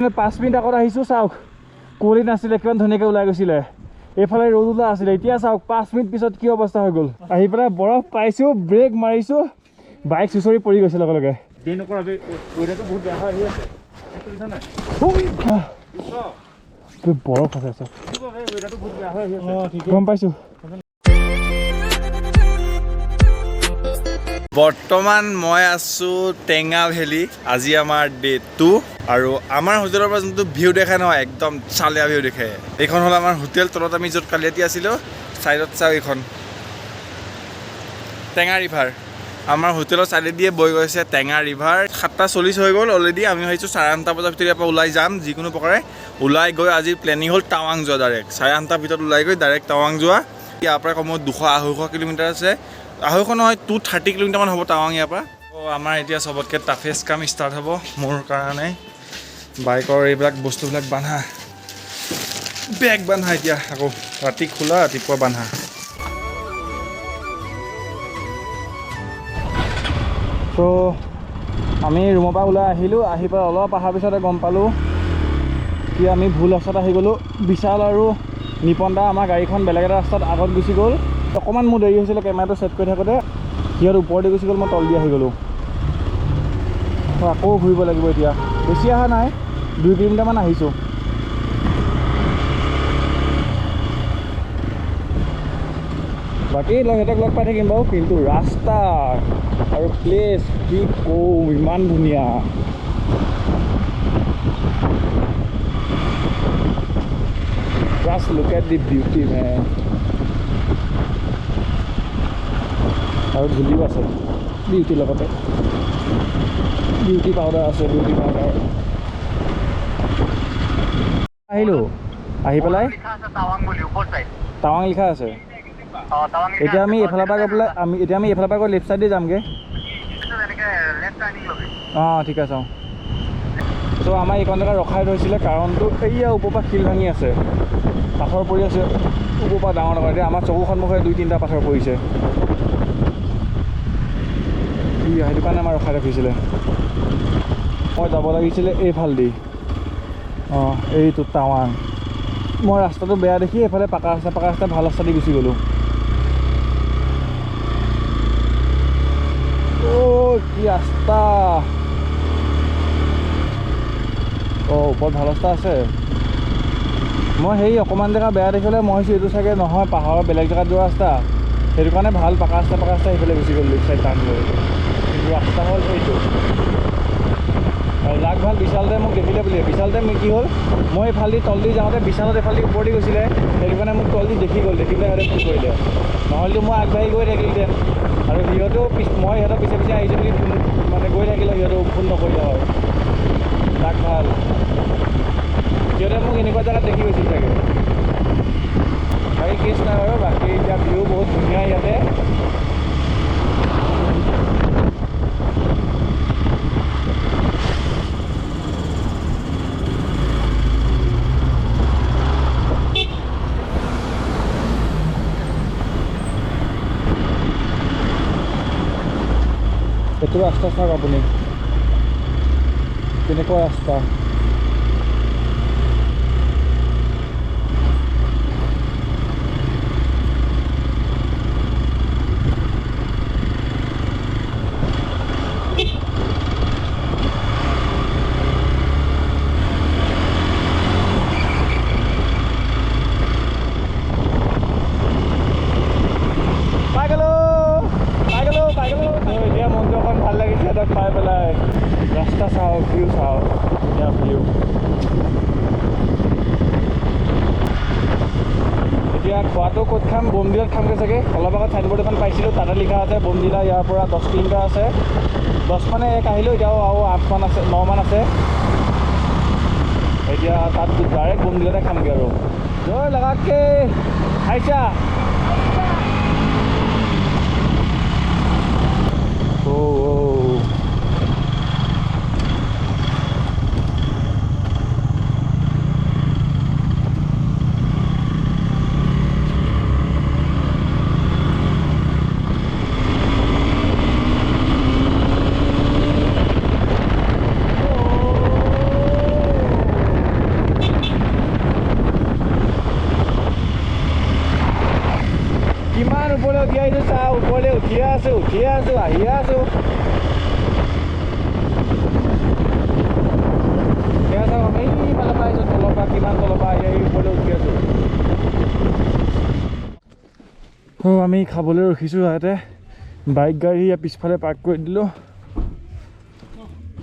5 minute আগত আহিছোঁ চাওক কুঁৱলী নাছিলে কিমান ধুনীয়াকৈ ওলাই গৈছিলে এইফালে ৰ'দ ওলাই আছিলে এতিয়া চাওক 5 মিনিট পিছত কি অৱস্থা হৈ গ'ল আহি পেলাই বৰফ পাইছোঁ ব্ৰেক মাৰিছোঁ বাইক চুচৰি পৰি গৈছে লগে লগে বৰফ আছে গম পাইছোঁ বৰ্তমান মই আছোঁ টেঙা ভেলী আজি আমাৰ ডে 2 আৰু আমাৰ হোটেলৰ পৰা যোনটো ভিউ দেখাই নহয় একদম চালিয়া ভিউ দেখে এইখন হ'ল আমাৰ হোটেল তলত আমি য'ত কালি ৰাতি আছিলোঁ ছাইডত চাওঁ এইখন টেঙা ৰিভাৰ আমাৰ হোটেলৰ ছাইডে দিয়ে বৈ গৈছে টেঙা ৰিভাৰ 7:40 হৈ গ'ল অলৰেডি আমি ভাবিছোঁ 8:30 বজাৰ ভিতৰত ইয়াৰ পৰা ওলাই যাম যিকোনো প্ৰকাৰে ওলাই গৈ আজিৰ প্লেনিং হ'ল টাৱাং যোৱা ডাইৰেক্ট 8:30 ভিতৰত ওলাই গৈ ডাইৰেক্ট টাৱাং যোৱা ইয়াৰ পৰা কমেও 200-250 কিলোমিটাৰ আছে 250 নহয় 230 কিলোমিটাৰমান হ'ব টাৱাং ইয়াৰ পৰা আমাৰ এতিয়া চবতকৈ টাফেষ্ট কাম ষ্টাৰ্ট হ'ব মোৰ কাৰণে বাইকৰ এইবিলাক বস্তুবিলাক বান্ধা বেগ বান্ধা এতিয়া আকৌ ৰাতি খোলা ৰাতিপুৱা বান্ধা তো আমি ৰুমৰ পৰা ওলাই আহিলোঁ আহি পেলাই অলপ অহাৰ পিছতে গম পালোঁ কি আমি ভুল ৰাস্তাত আহি গ'লোঁ বিশাল আৰু নিপন দা আমাৰ গাড়ীখন বেলেগ এটা ৰাস্তাত আগত গুচি গ'ল অকণমান মোৰ দেৰি হৈছিলে কেমেৰাটো ছেট কৰি থাকোঁতে সিহঁত ওপৰতে গুচি গ'ল মই তল দি আহি গ'লোঁ আকৌ ঘূৰিব লাগিব এতিয়া বেছি অহা নাই 2 কিলোমিটাৰমান আহিছোঁ বাকী সিহঁতক লগ পাই থাকিম বাৰু কিন্তু ৰাস্তা আৰু প্লেচ কি কওঁ ইমান ধুনীয়া just look at the beauty men আৰু ধূলিও আছে বিউটিৰ লগতে বিউটি পাউডাৰ আছে বিউটি পাউডাৰ আহিলোঁ আহি পেলাই টাৱাং লিখা আছে এতিয়া আমি এইফালৰ পৰা গৈ পেলাই আমি এইফালৰ পৰা গৈ লেফ্ট ছাইডে যামগৈ অঁ ঠিক আছে ত' আমাৰ এইকণ জেগা ৰখাই থৈছিলে কাৰণটো এয়া ওপৰৰ পৰা শিল ভাঙি আছে পাথৰ পৰি আছে ওপৰৰ পৰা ডাঙৰ ডাঙৰ এতিয়া আমাৰ চকু সন্মুখে 2-3টা পাথৰ পৰিছে সেইটো কাৰণে আমাৰ ৰখাই ৰাখিছিলে মই যাব লাগিছিলে এইফালেদি অঁ এইটো টাৱাং মই ৰাস্তাটো বেয়া দেখি এইফালে পাকা ৰাস্তা ভাল ৰাস্তা দি গুচি গ'লোঁ কি ৰাস্তা ওপৰত ভাল ৰাস্তা আছে মই সেই অকণমান জেগা বেয়া দেখিলে মই ভাবিছোঁ এইটো চাগে নহয় পাহাৰৰ বেলেগ জেগাত যোৱা ৰাস্তা সেইটো কাৰণে ভাল পাকা ৰাস্তা সেইফালে গুচি গ'ল লেফ্ট চাইড টাৰ্ণ লৈ কিন্তু ৰাস্তা হ'ল এইটো আৰু লাগ ভাল বিশালতে মোক দেখিলে বুলি বিশালতে কি হ'ল মই এইফালেদি তল দি যাওঁতে বিশালত এইফালেদি ওপৰ দি গৈছিলে সেইটো কাৰণে মোক তল দি দেখি গ'ল দেখি পেলাই সিহঁতে ফোন কৰিলে নহ'লেতো মই আগবাঢ়ি গৈ থাকিলোহেঁতেন আৰু সিহঁতেও মই সিহঁতৰ পিছে পিছে আহিছোঁ বুলি মানে গৈ থাকিলে সিহঁতেও ফোন নকৰিলে হয় লাগ ভাল সিহঁতে মোক এনেকুৱা জেগাত দেখি গৈছিল চাগে বাকী কেছ নাই বাৰু বাকী এতিয়া ভিউ বহুত ধুনীয়া ইয়াতে এইটো ৰাস্তা চাওক আপুনি কেনেকুৱা ৰাস্তা এতিয়া মনটো অকণ ভাল লাগিছে তাক পাই পেলাই ৰাস্তা চাওক ভিউ চাওক ধুনীয়া ভিউ এতিয়া খোৱাটো ক'ত খাম বমদিলাত খামগৈ চাগে অলপ আগত চাইনবোৰ্ড এখন পাইছিলোঁ তাতে লিখা আছে বমদিলা ইয়াৰ পৰা 10 কিলোমিটাৰ আছে 10 মানে এক আহিলোঁ এতিয়াও আৰু 8মান আছে 9মান আছে এতিয়া তাত ডাইৰেক্ট বমদিলাতে খামগৈ আৰু জয় লগাকে আহিছা উঠিয়ে আছোঁ আহি আছোঁ সেয়া চাওক আমি এইফালে পাইছোঁ তলৰ পৰা কিমান তলৰ পৰা আহি ওপৰলৈ উঠি আছোঁ আমি খাবলৈ ৰখিছোঁ ইয়াতে বাইক গাড়ী পিছফালে পাৰ্ক কৰি দিলোঁ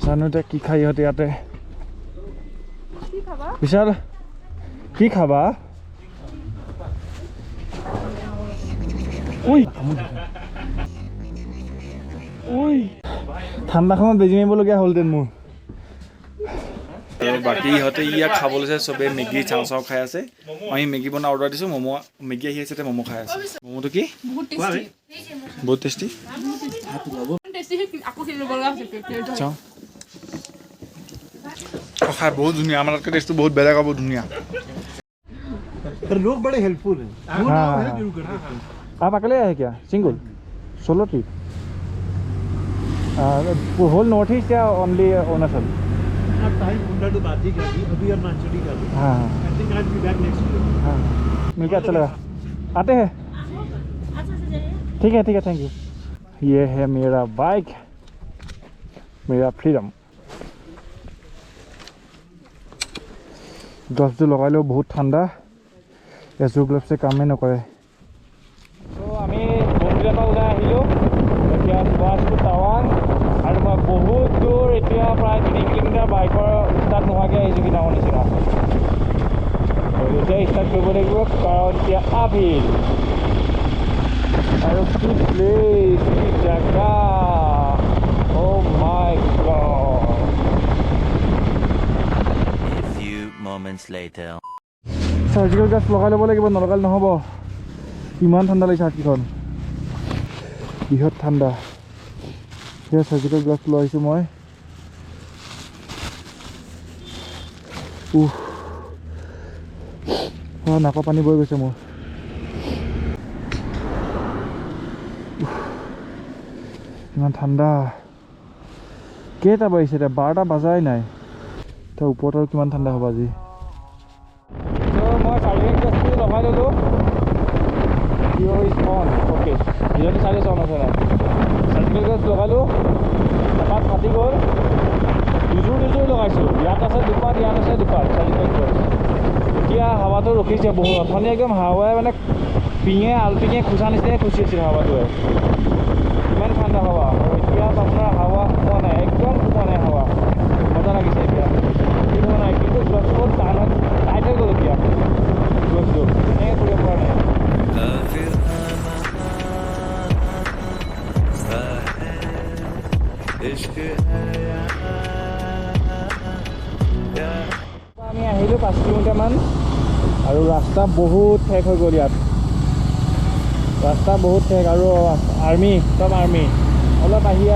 জানো এতিয়া কি খাই ইহঁতে ইয়াতে বিশাল কি খাবা ঠাণ্ডা সময়ত বেজি মাৰিবলগীয়া হ'লহেঁতেন মোৰ আৰু বাকী ইহঁতে ইয়াক খাব লৈছে চবেই মেগী চাও চাও খাই আছে আমি মেগী বনাই অৰ্ডাৰ দিছোঁ ম'ম' মেগী আহি আছে ম'ম' খাই আছে ম'ম'টো কি বহুত টেষ্টি খাই বহুত ধুনীয়া আমাৰ তাতকৈ টেষ্টটো বহুত বেলেগ হ'ব ধুনীয়া लोग बड़े हेल्पफुल हैं आप अकेले आए क्या single solo trip whole north east या ओनली अरुणाचल टाइम मुंडा तो बात ही कर दी अभी अरुणाचल ही कर दी हाँ I think I will be back next year हाँ मिलकर अच्छा लगा आते हैं ठीक है थैंक यू ये है मेरा बाइक मेरा फ्रीडम ग्लव्स लगा लो बहुत ठंडा एजोर ग्लव्से कामें नकरे तो आमी बंधुर पर ओলাই আহিলোঁ এতিয়া বাছটো টাৱাং আৰু মই বহুত দূৰ এতিয়া প্ৰায় 3 কিলোমিটাৰ বাইকৰ ষ্টাৰ্ট নোহোৱাকৈ আহিছোঁ কি ডাঙৰ নিচিনা এতিয়া ষ্টাৰ্ট কৰিব লাগিব কাৰণ এতিয়া আভিল আৰু কি প্লেচ কি জেগা oh' my God A few moments later. Surgical glass লগাই ল'ব লাগিব নলগালে নহ'ব ইমান ঠাণ্ডা লাগিছে হাতকেইখন বৃহৎ ঠাণ্ডা সেয়া চাৰ্জিকেল গ্লাছ লৈ আহিছোঁ মই নাকৰ পানী বৈ গৈছে মোৰ ইমান ঠাণ্ডা কেইটা বাজিছে এতিয়া 12টা বাজাই নাই তাৰ ওপৰত আৰু কিমান ঠাণ্ডা হ'ব আজি মই চাৰ্জিকেল গ্লাছটো লগাই ল'লোঁ Your is on. Okay. Ini saya sama sana. Circle gas lagalu. Apat mati gol. Dulu lagaisu. Yaat ase dupar, yaat ase dupar. Circle gas. Kia hawa to rokhise bahut. Thani ekdom hawa mane pinge alpinge khusa nisine khushi asil hawa to. Iman thanda hawa. Kia apnar hawa kone ekdom kone hawa. Maza lagise kia. Kintu na kintu gloves ko tan tighter kore kia. Gloves do. Nei kore pare. আমি আহিলোঁ 5 কিলোমিটাৰমান আৰু ৰাস্তা বহুত ঠেক হৈ গ'ল ইয়াত ৰাস্তা বহুত ঠেক আৰু আৰ্মি চব আৰ্মি অলপ আহিয়া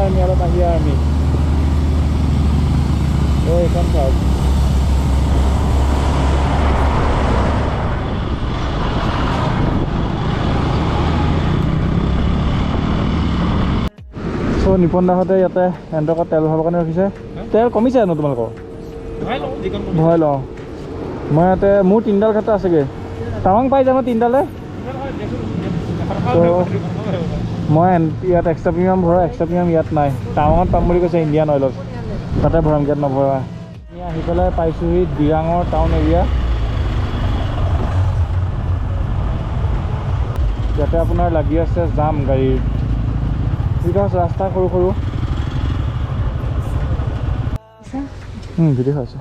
আৰ্মি এইখন চাওক চ' নিপন দাহঁতে ইয়াতে এণ্টকত তেল ভৰাবৰ কাৰণে ৰখিছে তেল কমিছে জানো তোমালোকৰ ভৰাই লওঁ মই ইয়াতে মোৰ 3ডাল খাটা আছেগৈ টাৱাং পাই যাম 3ডালে তো মই ইয়াত এক্সট্ৰা প্ৰিমিয়াম ভৰাই এক্সট্ৰা প্ৰিমিয়াম ইয়াত নাই টাৱাঙত পাম বুলি কৈছে ইণ্ডিয়ান অইলত তাতে ভৰাম ইয়াত নভৰা আমি আহি পেলাই পাইছোঁহি দিৰাঙৰ টাউন এৰিয়া ইয়াতে আপোনাৰ লাগি আছে জাম গাড়ীৰ বিকজ ৰাস্তা সৰু ভিডিঅ' আছে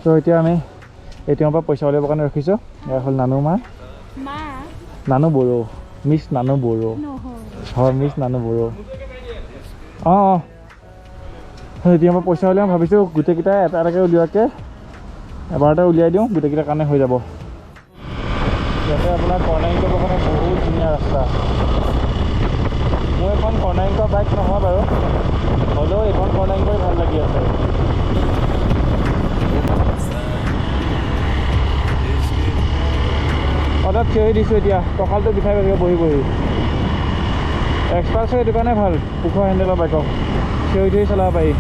ত' এতিয়া আমি এটিএমৰ পৰা পইচা উলিয়াবৰ কাৰণে ৰখিছোঁ ইয়াৰ হ'ল নানু বড়ো মিছ নানু বড়ো হয় মিছ নানু বড়ো অঁ এটিএমৰ পৰা পইচা উলিয়াম ভাবিছোঁ গোটেইকেইটাই এটা এটাকৈ উলিওৱাকৈ এবাৰতে উলিয়াই দিওঁ গোটেইকেইটাৰ কাৰণে হৈ যাব ইয়াতে আপোনাৰ কৰ্ণাৰিং কৰিবৰ কাৰণে বহুত ধুনীয়া ৰাস্তা মোৰ এখন কৰ্ণাৰিং কৰা বাইক নহয় বাৰু হ'লেও এইখন কৰ্ণাৰিং কৰি ভাল লাগি আছে অলপ থিয়হি দিছোঁ এতিয়া কঁকালটো বিষাই গৈছে বহি এক্সপালছৰ এইটো কাৰণে ভাল ওখ হেণ্ডেলৰ বাইকক থিয়হি চলাব পাৰি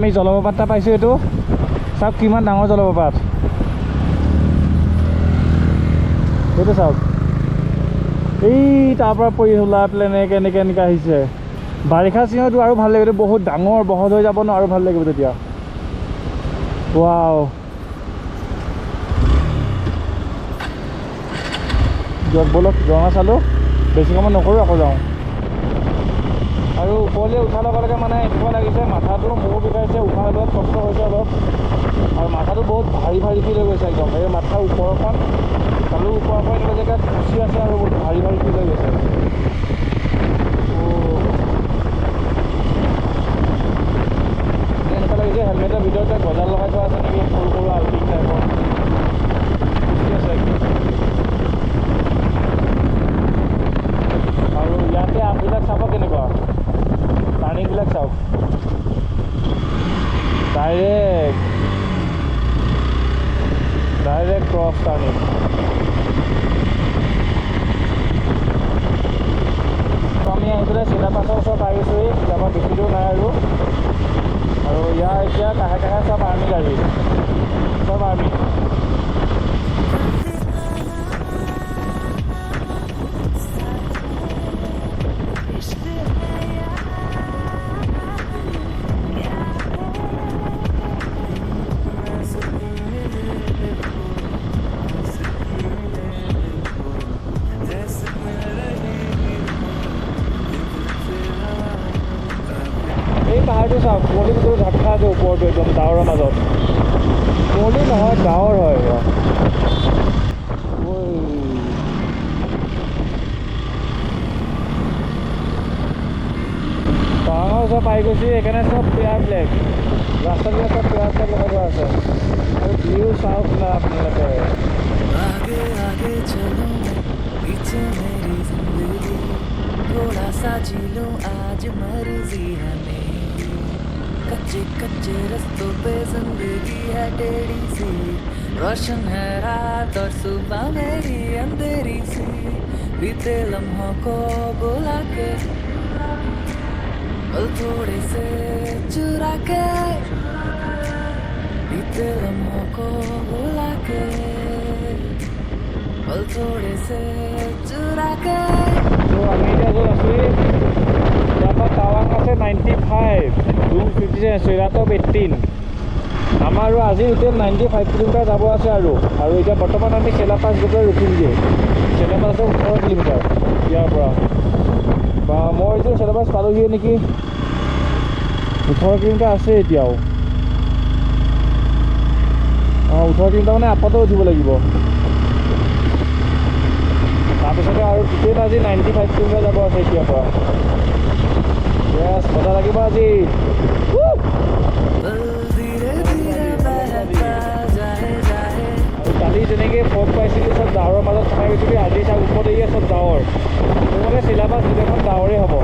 আমি জলপ্ৰপাত এটা পাইছোঁ। এইটো চাওক কিমান ডাঙৰ জলপ্ৰপাত, সেইটো চাওক। এই তাৰ পৰা পৰি ওলাই পেলাই এনেকৈ আহিছে। বাৰিষা চিজনতো আৰু ভাল লাগিব, বহুত ডাঙৰ বহল হৈ যাব ন, আৰু ভাল লাগিব তেতিয়া। ৱাও, দিয়ক ব'লক ঝৰ্ণা চালোঁ, বেছি সময় নকৰোঁ, আকৌ যাওঁ। আৰু ওপৰলৈ উঠাৰ লগে লগে মানে এনেকুৱা লাগিছে মাথাটো মূৰ বিষাইছে, উশাহ লোৱাত কষ্ট হৈছে অলপ, আৰু মাথাটো বহুত ভাৰী ভাৰী ফিল হৈ গৈছে একদম। এই মাথাৰ ওপৰখন কালো ওপৰৰ পৰা এনেকুৱা জেগাত খুচি আছে আৰু বহুত ভাৰী ভাৰী ফিল হৈ গৈছে। এনেকুৱা লাগিছে হেলমেটৰ ভিতৰতে গজাল লগাই থোৱা আছে নেকি, সৰু সৰু আল্টিং টাইপৰ খুচি আছে। আৰু ইয়াতে আপবিলাক চাব কেনেকুৱা, টাৰ্ণিংবিলাক চাওক, ডাইৰেক্ট ক্ৰছ টাৰ্ণিং। আমি আহি পেলাই চিলাপাছৰ ওচৰত আহিছোঁহি, আমাৰ বেছি দূৰ নাই আৰু ইয়াৰ এতিয়া কাষে কাষে চব আৰ্মি গাড়ী, চব আৰ্মি। পাহাৰটো চাওক, কুঁৱলী ভিতৰত ঢাক খাই আছে ওপৰটো একদম ডাৱৰৰ মাজত। কুঁৱলী নহয়, ডাৱৰ হয়। টাৱাঙৰ ওচৰত পাই গৈছে, সেইকাৰণে চব পেয়াৰ ফ্লেগ, ৰাস্তাবিলাক চব পেয়াৰ ফ্লেগ লগাই থোৱা আছে। আৰু ভিউ চাওক না আপোনালোকে। थोड़ा सा जी लो आज मर्जी है मेरी, कच्चे कच्चे रस्तों पे जिंदगी है टेढ़ी सी, रोशन है रात और सुबह मेरी अंधेरी सी, बीते लम्हों को बुला के पल थोड़े से चुरा के, बीते लम्हों को बुला के पल थोड़े से चुरा के। तो আমি এতিয়া য'ত আছোঁ ইয়াৰ পৰা টাৱাং আছে 95, 250 আছে, ৰাতব 18। আমাৰ আৰু আজি হোটেল 95 কিলোমিটাৰ যাব আছে। আৰু এতিয়া বৰ্তমান আমি চেলাপাছ গৈ পেলাই ৰখিমগৈ। চেলাপাছৰ 18 কিলোমিটাৰ ইয়াৰ পৰা, বা মই এতিয়া চেলাপাছ পালোহিয়ে নেকি। 18 কিলোমিটাৰ আছে এতিয়াও। 18 কিলোমিটাৰ মানে আপতো উঠিব লাগিব। তাৰপিছতে আৰু টিকেট আজি 95 কিলোমিটাৰ যাব আছে এতিয়াৰ পৰা। য়েছ, মজা লাগিব আজি। আৰু কালি যেনেকৈ ফগ পাইছিলোঁ চব ডাৱৰৰ মাজত সোমাই গৈছিলোঁ, আজি চাওক ওপৰত এৰিয়া চব ডাৱৰ। মোৰ মানে চিলাবাছ গোটেইখন ডাৱৰে হ'ব।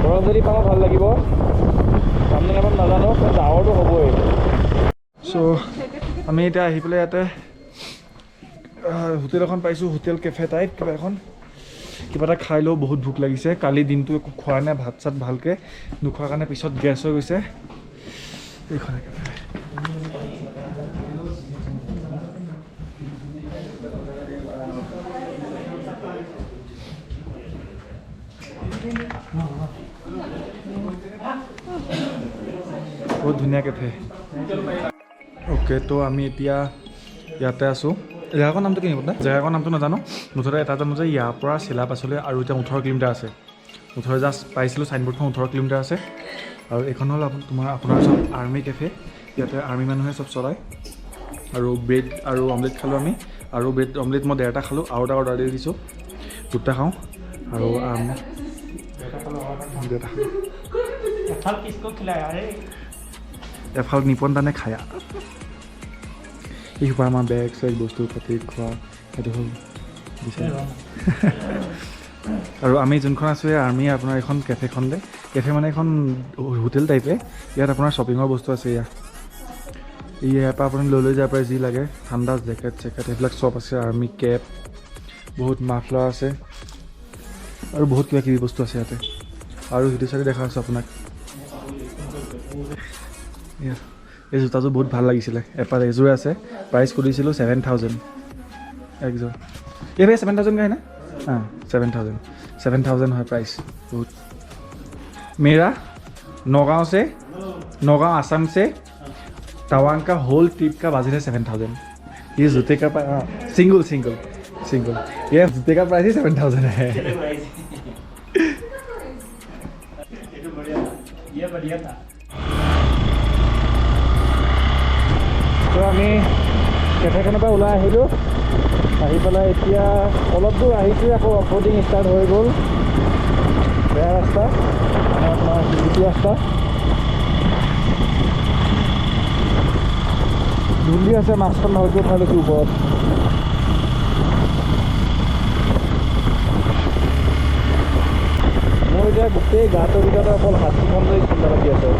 গৰম যদি পাওঁ ভাল লাগিব, সামনে নাপাম নাজানো, ডাৱৰটো হ'বই। চ' আমি এতিয়া আহি পেলাই ইয়াতে হোটেল এখন পাইছোঁ, হোটেল কেফে টাইপ কিবা এখন। কিবা এটা খাই লওঁ, বহুত ভোক লাগিছে। কালি দিনটো একো খোৱা নাই, ভাত চাত ভালকৈ নোখোৱাৰ কাৰণে পিছত গেছ হৈ গৈছে। এইখনে কেফে। বহুত ধুনীয়া কেফে। অ'কে, তো আমি এতিয়া ইয়াতে আছোঁ। জেগাখন নামটো কি বোলে? জেগাখন নামটো নাজানো, মুঠতে এটা জানো যে ইয়াৰ পৰা চিলাপাছলৈ আৰু এতিয়া 18 কিলোমিটাৰ আছে। 18 জাষ্ট পাইছিলোঁ, চাইনবোৰ্ডখন 18 কিলোমিটাৰ আছে। আৰু এইখন হ'ল আপোনাৰ চব আৰ্মি কেফে। ইয়াতে আৰ্মি মানুহে চব চলায়। আৰু ব্ৰেড আৰু অমলেট খালোঁ আমি, আৰু ব্ৰেড অমলেট মই 1.5টা খালোঁ, আৰু এটা অৰ্ডাৰ দি দিছোঁ, 2টা খাওঁ। আৰু এফাল নিপন্তানে খায়া। এই সোপা আমাৰ বেগ চেগ বস্তু পাতি খোৱা সেইটো হ'ল বিচাৰ। আৰু আমি যোনখন আছোঁ আৰ্মি আপোনাৰ এইখন কেফেখন দে, কেফে মানে এখন হোটেল টাইপে। ইয়াত আপোনাৰ শ্বপিঙৰ বস্তু আছে। ইয়াৰ পৰা আপুনি লৈ যাব পাৰে যি লাগে, ঠাণ্ডা জেকেট চেকেট এইবিলাক চব আছে। আৰ্মি কেপ, বহুত মাফলাৰ আছে, আৰু বহুত কিবা কিবি বস্তু আছে ইয়াতে। আৰু সিটো চাইডে দেখা আছোঁ আপোনাক এই জোতাযোৰ বহুত ভাল লাগিছিলে এপাত এযোৰ আছে প্ৰাইচ সুধিছিলোঁ 7,000 একযোৰ এই ভাই 7,000 का है ना हाँ 7,000 है प्राइस बहुत मेरा नौगांव आसाम से तवांग का होल ट्रिप का बजट है 7,000 ये जूते का सिंगल ये जूते का प्राइस ही 7,000 है ये बढ़िया था তো আমি কেফেখনৰ পৰা ওলাই আহিলোঁ আহি পেলাই এতিয়া অলপ দূৰ আহিছোঁ আকৌ অফৰোডিং ষ্টাৰ্ট হৈ গ'ল বেয়া ৰাস্তা মানে আপোনাৰ শিলগুটি ৰাস্তা ধূলি আছে মাছখন ভালকৈ উঠাই লৈছোঁ ওপৰত মোৰ এতিয়া গোটেই গাটোৰ ভিতৰতে অকল হাতীখন লৈ চিন্তা লাগি আছে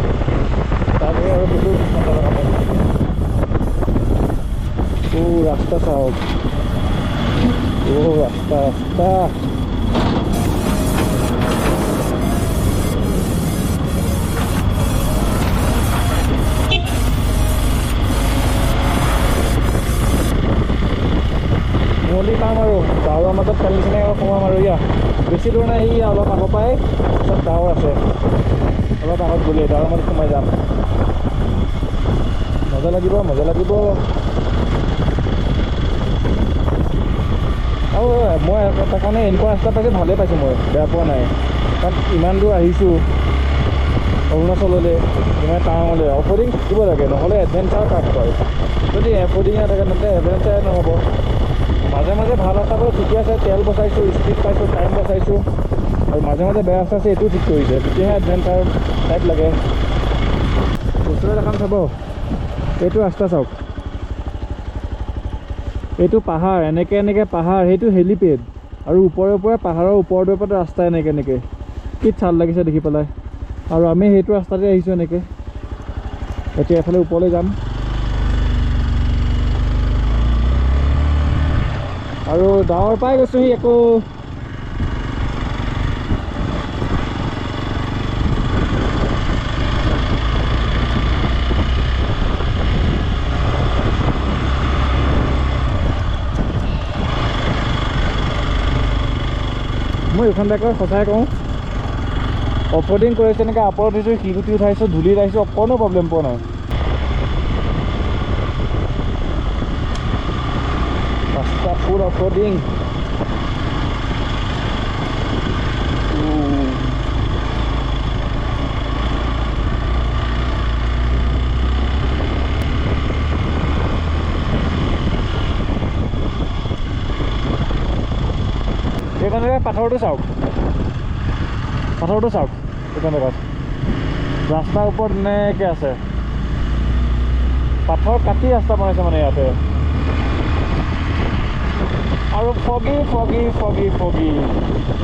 তাৰবাবে আৰু কিছু চিন্তা লগা নাই ৰাস্তা সাহেব ৰাস্তা মলি পাম আৰু ডাৱৰৰ মাজত পেল নিচিনাকৈ অলপ সোমাম আৰু বেছি দূৰ নাই অলপ আগৰ পৰাই চব ডাৱৰ আছে অলপ আগত গ'লে ডাৱৰৰ মাজত সোমাই যাম মজা লাগিব আৰু মই এটা কাৰণে এনেকুৱা ৰাস্তা পাইছোঁ ভালেই পাইছোঁ মই বেয়া পোৱা নাই কাৰণ ইমান দূৰ আহিছোঁ অৰুণাচললৈ ইমান টাৱাঙলৈ অফৰোডিং থাকিব লাগে নহ'লে এডভেঞ্চাৰ কাক কয় যদি এফৰোডিং থাকে তেন্তে এডভেঞ্চাৰে নহ'ব মাজে মাজে ভাল ৰাস্তাবোৰ ঠিকে আছে তেল বচাইছোঁ স্পীড পাইছোঁ টাইম বচাইছোঁ আৰু মাজে মাজে বেয়া ৰাস্তা আছে এইটো ঠিক কৰিছে তেতিয়াহে এডভেঞ্চাৰ টাইপ লাগে ওচৰত এখন চাব এইটো ৰাস্তা চাওক এইটো পাহাৰ এনেকৈ পাহাৰ সেইটো হেলিপেড আৰু ওপৰে পাহাৰৰ ওপৰৰ ৰাস্তা এনেকৈ কি ভাল লাগিছে দেখি পেলাই আৰু আমি সেইটো ৰাস্তাতে আহিছোঁ এনেকৈ এতিয়া এফালে ওপৰলৈ যাম আৰু ডাৱৰ পাই গৈছোঁহি একো মই এইখন বাইকৰ সঁচাই কওঁ অফৰোডিং কৰিছোঁ এনেকৈ আপৰত উঠিছোঁ শিলগুটি উঠাইছোঁ ধূলি আহিছোঁ অকণো প্ৰব্লেম পোৱা নাই ৰাস্তা ফুল অফৰোডিং এইখন জেগাত পাথৰটো চাওক এইখন জেগাত ৰাস্তাৰ ওপৰত এনেকৈ আছে পাথৰ কাটি ৰাস্তা বনাইছে মানে ইয়াতে আৰু ফগি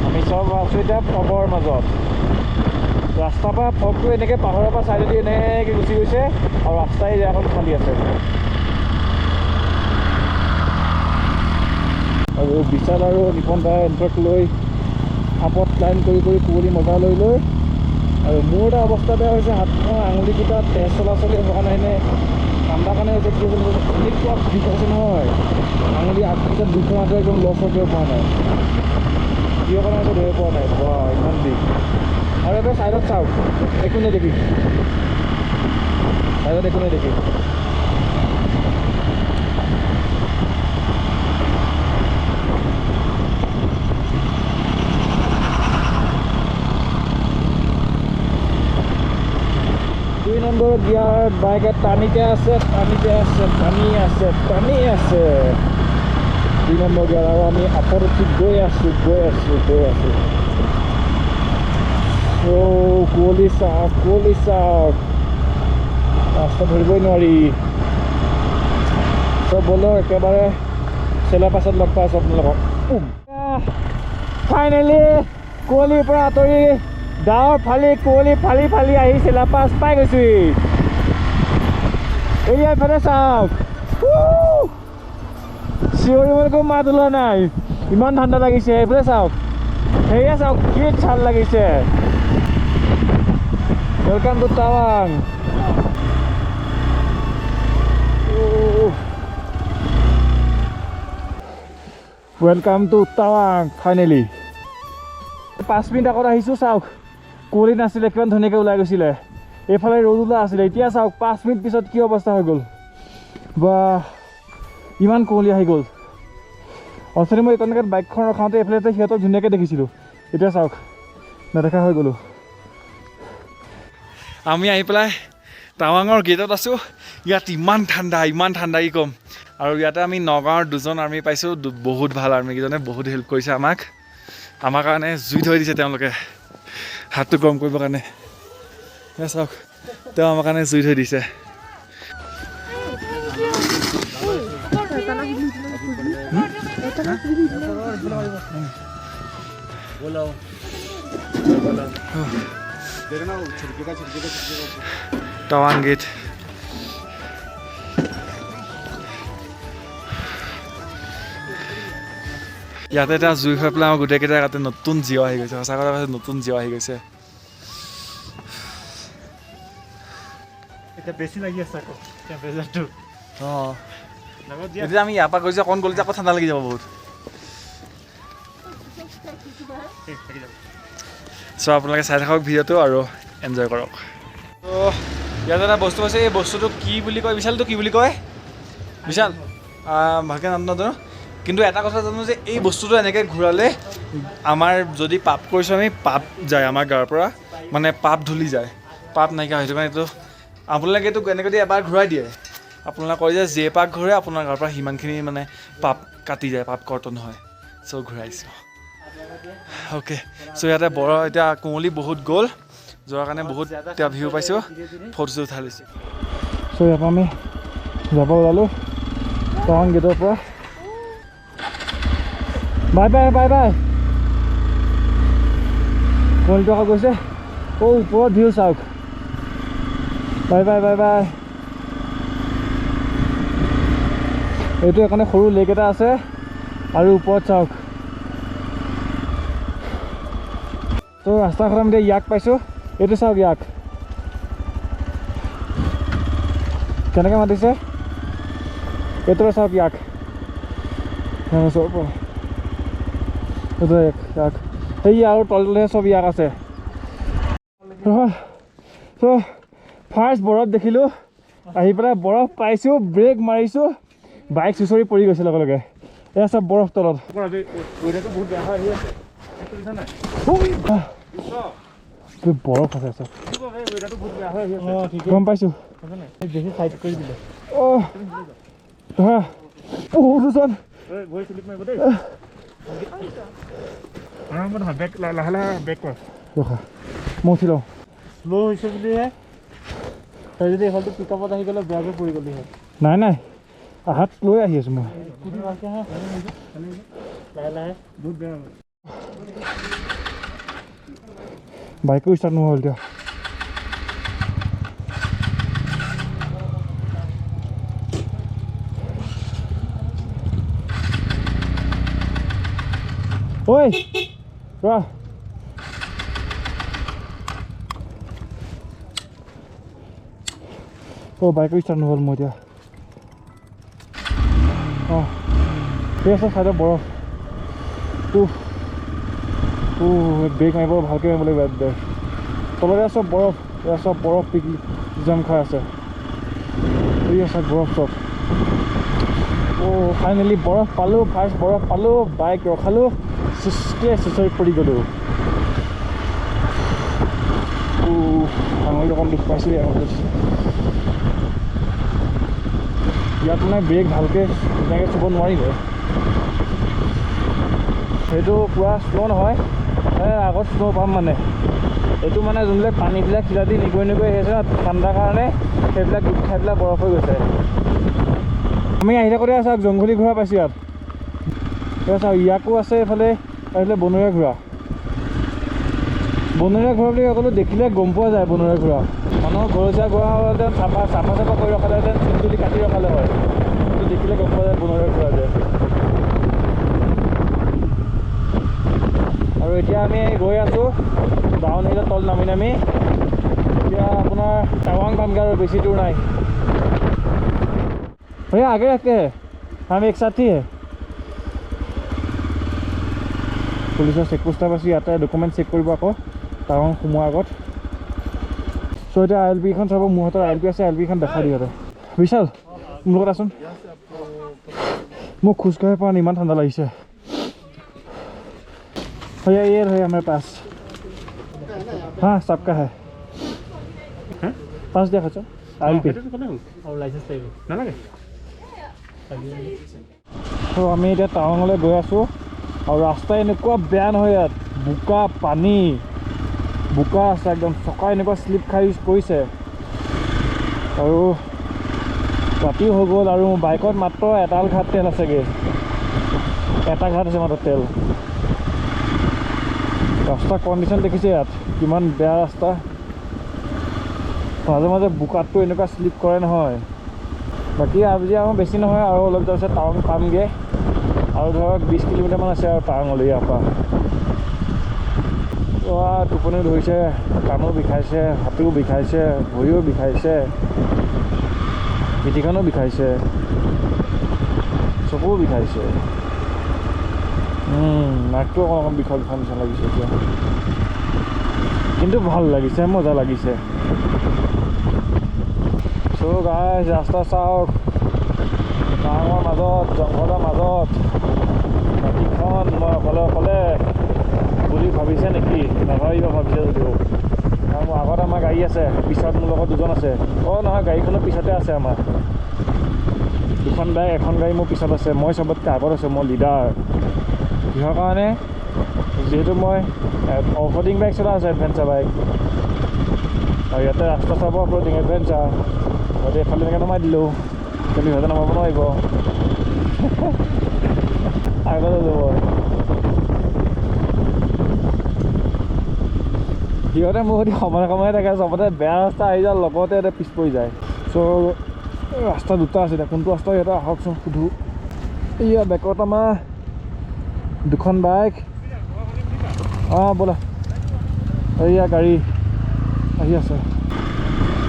আমি চব আছোঁ এতিয়া ফগৰ মাজত ৰাস্তাৰ পৰা ফগটো এনেকৈ পাহাৰৰ পৰা চাইডেদি এনেকৈ গুচি গৈছে আৰু ৰাস্তাই এখন খালী আছে আৰু বিশাল আৰু নিপন দাই এণ্ট্ৰক লৈ আপত ক্লাইম কৰি কুঁৱলী মজা লৈ আৰু মোৰ এটা অৱস্থা বেয়া হৈছে হাতখন আঙুলিকেইটা তেজ চলাচলি হ'ব কাৰণে এনে ঠাণ্ডা কাৰণে হৈছে কি এনেকুৱা বিষ আছে নহয় আঙুলি আগকেইটা দুখন হাতে একদম লছ হৈ পোৱা নাই কিয় কাৰণে একো ধৰিব পৰা নাই বা ইমান বিষ আৰু এটা ছাইডত চাওক একো নেদেখি ছাইডত একো নেদেখি 2 নম্বৰ গিয়াৰত বাইকে টানিকে আছে 2 নম্বৰ গিয়াৰ আৰু আমি আপত উঠি গৈ আছোঁ কুঁৱলী চাওক ৰাস্তা ধৰিবই নোৱাৰি চব ব'লক একেবাৰে চেলা পাছত লগ পাই আছোঁ আপোনালোকক ফাইনেলি কুঁৱলীৰ পৰা আঁতৰি ডাৱৰ ফালি কুঁৱলী ফালি আহি চেলা পাছ পাই গৈছোঁ এয়া এইফালে চাওক চিঞৰিবলৈকো মাত ওলোৱা নাই ইমান ঠাণ্ডা লাগিছে এইফালে চাওক সেয়া চাওক কি ভাল লাগিছে ৱেলকাম টু টাৱাং ৱেলকাম টু টাৱাং ফাইনেলি 5 মিনিট আগত আহিছোঁ চাওক কুঁৱলী নাছিলে কিমান ধুনীয়াকৈ ওলাই গৈছিলে এইফালে ৰ'দ ওলাই আছিলে এতিয়া চাওক 5 মিনিট পিছত কি অৱস্থা হৈ গ'ল বা ইমান কুঁৱলী আহি গ'ল অথনি মই এইকণলৈকে বাইকখন ৰখাওঁতে এইফালে সিহঁতক ধুনীয়াকৈ দেখিছিলোঁ এতিয়া চাওক নেদেখা হৈ গ'লোঁ আমি আহি পেলাই টাৱাঙৰ গেটত আছোঁ ইয়াত ইমান ঠাণ্ডা কি ক'ম আৰু ইয়াতে আমি নগাঁৱৰ 2জন আৰ্মি পাইছোঁ বহুত ভাল আৰ্মিকেইজনে বহুত হেল্প কৰিছে আমাৰ কাৰণে জুই ধৰি দিছে তেওঁলোকে হাতটো গৰম কৰিবৰ কাৰণে চাওক তেওঁ আমাৰ কাৰণে জুই ধৰি দিছে টাৱাং গেট ইয়াতে এটা জুই হৈ পেলাই আমাৰ গোটেইকেইটা ইয়াতে নতুন জীৱ আহি গৈছে সঁচা কথা কৈছে নতুন জীৱ আহি গৈছে এতিয়া বেছি লাগি আছে আকৌ টেম্পাৰেচাৰটো অঁ এতিয়া আমি ইয়াৰ পৰা গৈছোঁ অকণ গ'লে আকৌ ঠাণ্ডা লাগি যাব বহুত চ' আপোনালোকে চাই থাকক ভিডিঅ'টো আৰু এনজয় কৰক ত' ইয়াত এটা বস্তু আছে এই বস্তুটো কি বুলি কয় বিশালটো কি বুলি কয় বিশাল ভালকৈ নাম নাজানো কিন্তু এটা কথা জানো যে এই বস্তুটো এনেকৈ ঘূৰালে আমাৰ যদি পাপ কৰিছোঁ আমি পাপ যায় আমাৰ গাৰ পৰা মানে পাপ ধূলি যায় পাপ নাইকিয়া হয় সেইটো কাৰণে এইটো আপোনালোকে এইটো এনেকৈ দি এবাৰ ঘূৰাই দিয়ে আপোনালোকে কয় যে পাক ঘূৰে আপোনাৰ গাৰ পৰা সিমানখিনি মানে পাপ কাটি যায় পাপ কৰ্তন হয় চ' ঘূৰাইছোঁ অ'কে চ' ইয়াতে এতিয়া কুঁৱলী বহুত গ'ল যোৱাৰ কাৰণে বহুত এতিয়া ভিউ পাইছোঁ ফটো চটো উঠাই লৈছোঁ চ' ইয়াৰ পৰা আমি যাব ওলালোঁ টাৱাং গেটৰ পৰা বাই কুঁৱলীটো আকৌ গৈছে ওপৰত ভিউ চাওক বাই এইটো এখনে সৰু লেক এটা আছে আৰু ওপৰত চাওক তো ৰাস্তাখন আমি এতিয়া ইয়াক পাইছোঁ এইটো চাওক ইয়াক কেনেকৈ মাতিছে এইটো চাওক ইয়াক ইয়াক সেই আৰু তলতহে চব ইয়াক আছে ত' ফাৰ্ষ্ট বৰফ দেখিলোঁ আহি পেলাই বৰফ পাইছোঁ ব্ৰেক মাৰিছোঁ বাইক চুচৰি পৰি গৈছে লগে এয়া চব বৰফ তলত বহুত বেয়া হৈ আহি আছে বৰফ আছে চব বহুত বেয়া হৈ আহি আছে গম পাইছোঁ বেছি চাইড কৰি দিলে দুজন ভৰি স্লিপ মাৰিব দেই আৰামত বেক লাহে বেক কৰ ৰখা মই উঠি লওঁ শ্ল' হৈছে বুলিহে তই যদি এইফালটো পিকআপত আহি গ'লে বেয়াকৈ পৰি গ'লি হয় নাই হাত লৈ আহি আছোঁ মই লাহে বহুত বেয়া বাইকো ষ্টাৰ্ট নহ'ল এতিয়া ঐ ৰ বাইকো ষ্টাৰ্ট নহ'ল মই এতিয়া ঠিক আছে চাইডত বৰফ ব্ৰেক মাৰিব ভালকৈ মাৰিব লাগিব তলতে চব বৰফ পিকলি জাম খাই আছে ঠিক আছে বৰফ চব ফাইনেলি বৰফ পালোঁ ফাৰ্ষ্ট বৰফ পালোঁ বাইক ৰখালোঁ চুচৰি পৰি গ'লোঁ আঙুলি অকণ দুখ পাইছোঁ ইয়াত মানে ব্ৰেক ভালকৈ ধুনীয়াকৈ চুব নোৱাৰিলে সেইটো পূৰা শ্ল' নহয় আগত শ্ল' পাম মানে এইটো মানে যোনবিলাক পানীবিলাক শিলা দি নিগৰি আহি আছে ন ঠাণ্ডাৰ কাৰণে সেইবিলাক গোট খাই পেলাই বৰফ হৈ গৈছে আমি আহি থাকোঁতে চাওক জংঘলী ঘোঁৰা পাইছোঁ ইয়াত চাওক ইয়াকো আছে এইফালে বনৰীয়া ঘোঁৰা বুলি ক'লোঁ দেখিলে গম পোৱা যায় বনৰীয়া ঘোঁৰা মানুহৰ ঘৰচীয়া ঘোঁৰা হ'লেহেঁতেন চাফা কৰি ৰখালেহেঁতেন চিলচুলি কাটি ৰখালে হয় কিন্তু দেখিলে গম পোৱা যায় বনৰীয়া ঘোঁৰা যে আৰু এতিয়া আমি গৈ আছোঁ ডাউন হিলত তল নামি এতিয়া আপোনাৰ টাৱাং পামগৈ আৰু বেছি দূৰ নাই भैया आगे रखते हैं हम एक साथ ही है पुलिसर चेकपोस्ट पास इतना डकुमेंट चेक कर टावाং सोमोৱাৰ আগত सो এতিয়া ILP খন চাব মোৰ হাতত ILP আছে ILP খন দেখা দিয়তে বিশাল মোৰ লগত আছোন মোক খোজকাঢ়ি পৰা ইমান ঠাণ্ডা লাগিছে भैया ये रहे हमारे पास हाँ सबका है पास देखा चो ILP और लाइसेंस चाहिए ना लगे तो আমি এতিয়া টাৱাঙলৈ গৈ আছোঁ আৰু ৰাস্তা এনেকুৱা বেয়া নহয় ইয়াত বোকা পানী বোকা আছে একদম চকা এনেকুৱা স্লিপ খাই কৰিছে আৰু ৰাতি হৈ গ'ল আৰু বাইকত মাত্ৰ এটাল ঘাট তেল আছেগৈ এটা ঘাট আছে মাত্ৰ তেল ৰাস্তা কণ্ডিশ্যন দেখিছে ইয়াত কিমান বেয়া ৰাস্তা মাজে মাজে বোকাতটো এনেকুৱা স্লিপ কৰে নহয় বাকী আজি আমাৰ বেছি নহয় আৰু অলপ যোৱাৰ পিছত টাৱাং পামগৈ আৰু ধৰক 20 কিলোমিটাৰমান আছে আৰু টাৱাঙলৈ ইয়াৰ পৰা টোপনিও ধৰিছে কাণো বিষাইছে হাতিও বিষাইছে ভৰিও বিষাইছে পিঠিখনো বিষাইছে চকুও বিষাইছে নাকটো অকণ বিষৰ নিচিনা লাগিছে এতিয়া কিন্তু ভাল লাগিছে মজা লাগিছে চ' গাইজ ৰাস্তা চাওক টাৱাঙৰ মাজত জংঘলৰ মাজত নদীখন মই অকলে অকলে বুলি ভাবিছে নেকি নাভাবিব ভাবিছে যদিও কাৰণ মোৰ আগত আমাৰ গাড়ী আছে পিছত মোৰ লগত দুজন আছে নহয় গাড়ীখনৰ পিছতে আছে আমাৰ দুখন বাইক এখন গাড়ী মোৰ পিছত আছে মই চবতকৈ আগত আছোঁ মই লিডাৰ কিহৰ কাৰণে যিহেতু মই অফৰোডিং বাইক চলাই আছোঁ এডভেঞ্চাৰ বাইক আৰু ইয়াতে ৰাস্তা চাব অফৰোডিং এডভেঞ্চাৰ গতিকে এইফালে এনেকৈ নমাই দিলোঁ কিন্তু সিহঁতে নমাব নোৱাৰিব আগতে যাব সিহঁতে মোৰ সৈতে সময়ে থাকে চবতে বেয়া ৰাস্তা আহি যায় লগতে এতিয়া পিছ পৰি যায় চ' ৰাস্তা দুটা আছে এতিয়া কোনটো ৰাস্তা সিহঁতে আহকচোন সুধো এয়া বেকত আমাৰ দুখন বাইক ব'লা এয়া গাড়ী আহি আছে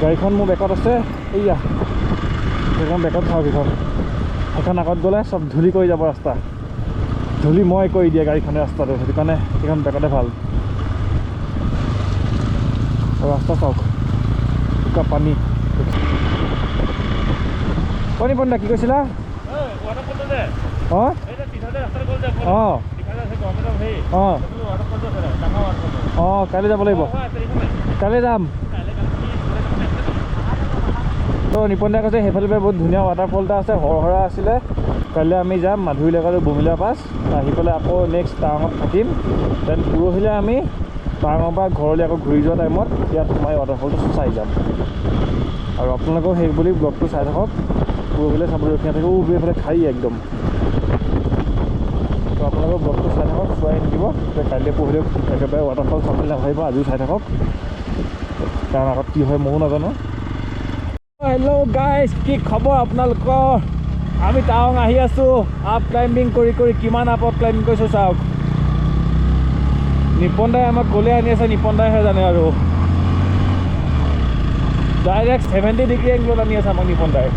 গাড়ীখন মোৰ বেকত আছে এয়া সেইখন বেকত থাকক সেইখন আগত গ'লে চব ধূলি কৰি যাব ৰাস্তা ধূলি মই কৰি দিয়ে গাড়ীখনে ৰাস্তাটো সেইটো কাৰণে সেইখন বেকতে ভাল ৰাস্তা চাওক শুকা পানী পানী পন্দা কি কৈছিলা অঁ কাইলৈ যাব লাগিব কাইলৈ যাম তো নিপন দাই কৈছে সেইফালে বহুত ধুনীয়া ৱাটাৰফল এটা আছে হৰহৰা আছিলে কাইলৈ আমি যাম মাধুৰীলেকা আৰু বমিলা পাছ আহি পেলাই আকৌ নেক্সট টাৱাঙত থাকিম দেন পৰহিলৈ আমি টাৱাঙৰ পৰা ঘৰলৈ আকৌ ঘূৰি যোৱা টাইমত ইয়াত সোমাই ৱাটাৰফলটো চাই যাম আৰু আপোনালোকেও সেই বুলি ব্লগটো চাই থাকক পৰহিলৈ চাবলৈ ৰখি নাথাকিব এইফালে খাই একদম তো আপোনালোকৰ ব্লগটো চাই থাকক চোৱাই নিদিব কাইলৈ পৰহিলৈ একেবাৰে ৱাটাৰফল চাবলৈ নাভাবিব আজিও চাই থাকক কাৰণ আগত কি হয় ময়ো নাজানো হেল্ল' গাইজ কি খবৰ আপোনালোকৰ আমি টাৱাং আহি আছোঁ আপ ক্লাইম্বিং কৰি কৰি কিমান আপত ক্লাইম্বিং কৰিছোঁ চাওক নিপন দাই আমাক গ'লে আনি আছে নিপন দাইহে জানে আৰু ডাইৰেক্ট 70 ডিগ্ৰী এংগলত আনি আছে আমাক নিপন দাই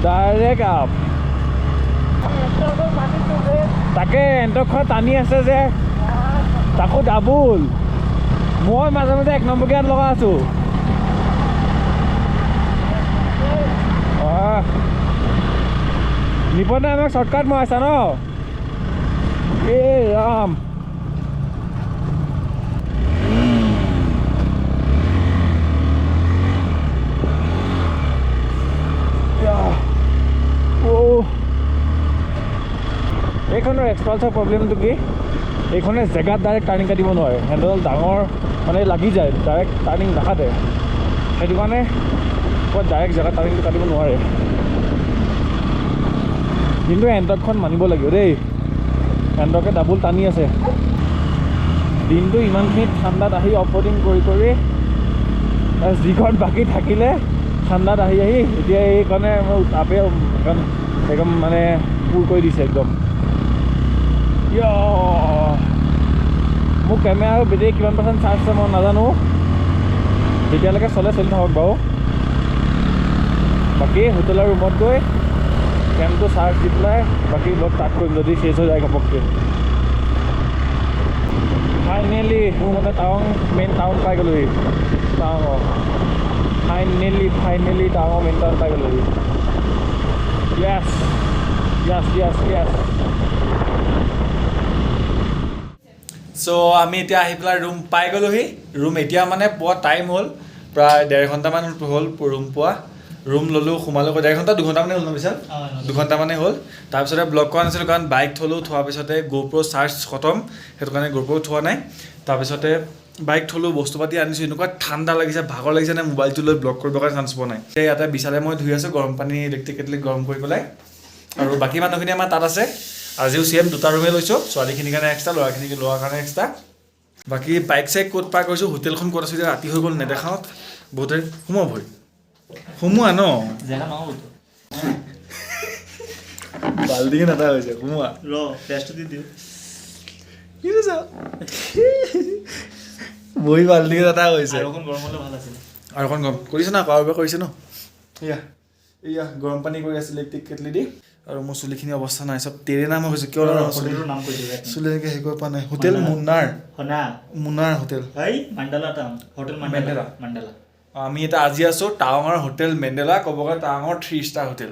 ডাইৰেক্ট আপ তাকে এণ্টকখন টানি আছে যে তাকো ডাবুল মই মাজে মাজে 1 নম্বৰ গিয়াৰত লগাই আছোঁ নিপন দাই আমাক শ্বৰ্টকাট মৰাইছা ন ৰাম এইখনৰ এক্সপালছৰ প্ৰব্লেমটো কি এইখনে জেগাত ডাইৰেক্ট টাৰ্ণিং কাটিব নোৱাৰে হেণ্ডেলডাল ডাঙৰ মানে লাগি যায় ডাইৰেক্ট টাৰ্ণিং নাকাটে সেইটো কাৰণে ডাইৰেক্ট জেগাত টাৰ্ণিংটো কাটিব নোৱাৰে কিন্তু এণ্টকখন মানিব লাগিব দেই এণ্টকে ডাবুল টানি আছে দিনটো ইমানখিনি ঠাণ্ডাত আহি অফৰোডিং কৰি কৰি যিখন বাকী থাকিলে ঠাণ্ডাত আহি এতিয়া এইকাৰণে আপে একদম মানে পুৰ কৰি দিছে একদম মোৰ কেমেৰা আৰু বেটেৰী কিমান পাৰ্চেণ্ট চাৰ্জ আছে মই নাজানো যেতিয়ালৈকে চলি থাকক বাৰু বাকী হোটেলৰ ৰুমত গৈ কেম্পটো চাৰ্জ দি পেলাই বাকী ব্লগ ষ্টাৰ্ট কৰিম যদি শেষ হৈ যায় ঘপককৈ। ফাইনেলি মোৰ মতে টাৱাং মেইন টাউন পাই গ'লোহি। টাৱাঙৰ ফাইনেলি টাৱাঙৰ মেইন টাউন পাই গ'লোহি। য়েছ য়েছ য়েছ য়েছ। চ' আমি এতিয়া আহি পেলাই ৰুম পাই গ'লোহি। ৰুম এতিয়া মানে পোৱা টাইম হ'ল প্ৰায় 1.5 ঘণ্টামান হ'ল ৰুম পোৱা। ৰুম ল'লোঁ, সোমালোঁ, 1.5 ঘণ্টা 2 ঘণ্টামানে হ'ল ন বিশাল? 2 ঘণ্টামানে হ'ল। তাৰপিছতে ব্লগ কৰা নাছিলোঁ কাৰণ বাইক থ'লোঁ, থোৱাৰ পিছতে GoPro চাৰ্জ খতম, সেইটো কাৰণে GoPro থোৱা নাই। তাৰপিছতে বাইক থ'লোঁ, বস্তু পাতি আনিছোঁ, এনেকুৱা ঠাণ্ডা লাগিছে, ভাগৰ লাগিছে নে মোবাইলটো লৈ ব্লগ কৰিবৰ কাৰণে চান্স পোৱা নাই। ইয়াতে বিশালে মই ধুই আছোঁ গৰম পানী ইলেক্ট্ৰিক কেটলি গৰম কৰি পেলাই। আৰু বাকী মানুহখিনি আমাৰ তাত আছে। আজিও চেম 2টা ৰুমে লৈছোঁ, ছোৱালীখিনিৰ কাৰণে এক্সট্ৰা, ল'ৰাৰ কাৰণে এক্সট্ৰা। বাকী বাইক চাইক ক'ত পাৰ কৰিছোঁ, হোটেলখন ক'ত আছে, ৰাতি হৈ গ'ল নেদেখাওঁ। বহুতে সোমাব ভৰি সোমোৱা ন জেগা নহ'ব বাল্টিকে নাটা হৈছে সোমোৱা টেষ্টটো দি দিওঁ কি বহি বাল্টিকে নাটা হৈছে। আৰু অকণ গৰম হ'লে ভাল আছিলে। আৰু অকণ গৰম কৰিছে ন, কাৰোবাৰ কৰিছে ন। এয়া গৰম পানী কৰি আছে ইলেক্ট্ৰিক কেটলি দি। আৰু মোৰ চুলিখিনি অৱস্থা নাই, চব তেৰে নাম হৈছে। কিয় নাম চুলি এনেকৈ হেৰি কৰিব পৰা নাই। Hotel Munnar hotel Mandala. আমি এতিয়া আজি আছোঁ টাৱাঙৰ হোটেল মেণ্ডেলা, ক'ব গ'লে টাৱাঙৰ 3 ষ্টাৰ হোটেল।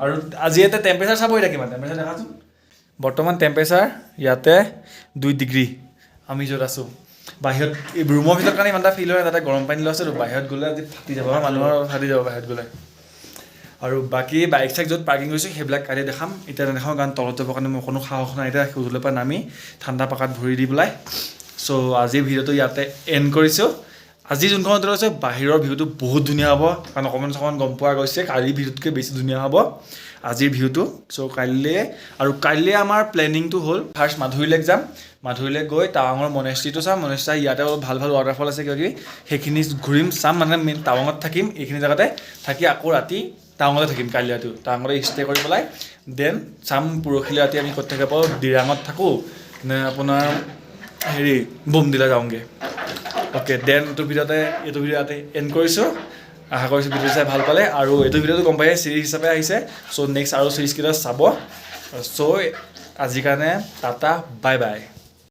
আৰু আজি ইয়াতে টেম্পাৰেচাৰ চাব এতিয়া কিমান টেম্পাৰেচাৰ দেখাচোন। বৰ্তমান টেম্পাৰেচাৰ ইয়াতে 2 ডিগ্ৰী। আমি য'ত আছোঁ বাহিৰত এই ৰুমৰ ভিতৰত কাৰণে ইমান এটা ফিল হয়, তাতে গৰম পানী লৈ আছোঁ। বাহিৰত গ'লে আজি ফাটি যাব, মানুহৰ ফাটি যাব বাহিৰত গ'লে। আৰু বাকী বাইক চাইক য'ত পাৰ্কিং কৰিছোঁ সেইবিলাক কাইলৈ দেখাম, এতিয়া নেদেখাওঁ কাৰণ তলত যাবৰ কাৰণে মোৰ কোনো সাহস নাই। এতিয়া হোটেলৰ পৰা নামি ঠাণ্ডা পাকাত ভৰি দি পেলাই। চ' আজিৰ ভিডিঅ'টো ইয়াতে এণ্ড কৰিছোঁ। আজি যোনখন হোটেল আছে বাহিৰৰ ভিউটো বহুত ধুনীয়া হ'ব, কাৰণ অকণমান গম পোৱা গৈছে কালিৰ ভিউতকৈ বেছি ধুনীয়া হ'ব আজিৰ ভিউটো। চ' কাইলৈ আমাৰ প্লেনিংটো হ'ল ফাৰ্ষ্ট মাধুৰীলেক যাম। মাধুৰীলেক গৈ টাৱাঙৰ মনেষ্ট্ৰিটো চাম। মনেষ্ট্ৰি ইয়াতে অলপ ভাল ৱাটাৰফল আছে কিবা কিবি, সেইখিনি ঘূৰিম চাম। মানে মেইন টাৱাঙত থাকিম, এইখিনি জেগাতে থাকি আকৌ ৰাতি টাৱাঙতে থাকিম। কাইলৈ ৰাতিও টাৱাঙতে ষ্টে কৰি পেলাই দেন চাম পৰহিলৈ ৰাতি আমি ক'ত থাকিব পাৰোঁ, দিৰাঙত থাকোঁ নে আপোনাৰ বোমডিলা যাওঁগৈ। অ'কে দেন এইটো ভিডিঅ' ইয়াতে এণ্ড কৰিছোঁ। আশা কৰিছোঁ ভিডিঅ'টো চাই ভাল পালে। আৰু এইটো ভিডিঅ'টো গম পাই চিৰিজ হিচাপে আহিছে। চ' নেক্সট আৰু চিৰিজকেইটা চাব। চ' আজিৰ কাৰণে টাটা বাই বাই।